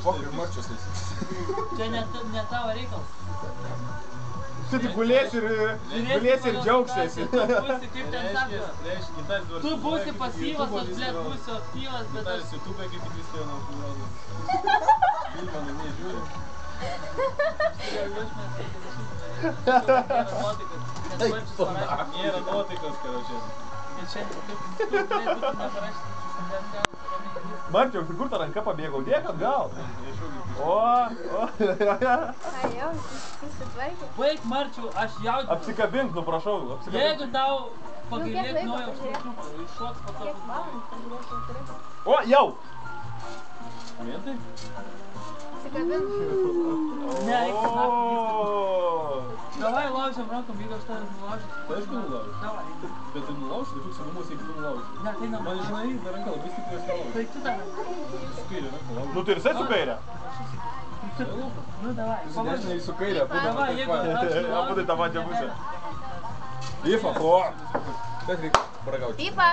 Pokui marčios laisvės. Čia ne tavo reikalas. Tu tik gulėsi ir džiaugsiesi. Tu būsi, kaip ten sako. Tu būsi pasyvas, aš blėt būsiu aktyvas, bet aš... YouTube kaip tik viską naudoju. Filmą namie žiūri. Nėra nuotaikos, karočią. Marčiau, kur ta ranka pabėgau? Dėk atgal. O. Baig, Marčiau, aš jaudinu. Apsikabink, nu prašau. Jeigu tau pagailėk naujo užtrukimo, iššoks po to. O, jau. Vientai? Ne, eik naktį. Davai, laužiam rankom, jeigu aš tavęs nulaužiu. Tai aišku nulaužiu. Davai. Bet tai nulaužiu, tai koks įdomus, jeigu tu nulaužiu. Ne, tai Man žinai, dar ranka labai stipriai nulaužiu. Tai tu davai. Su kairė ranka laužiu. Nu tai ir su kairė. Nu davai. Su dešinė į su kairė, Davai, jeigu aš nulaužiu. Abu tai tą pačią pusę. Pifa, o. Bet reikia paragauti. Pipa.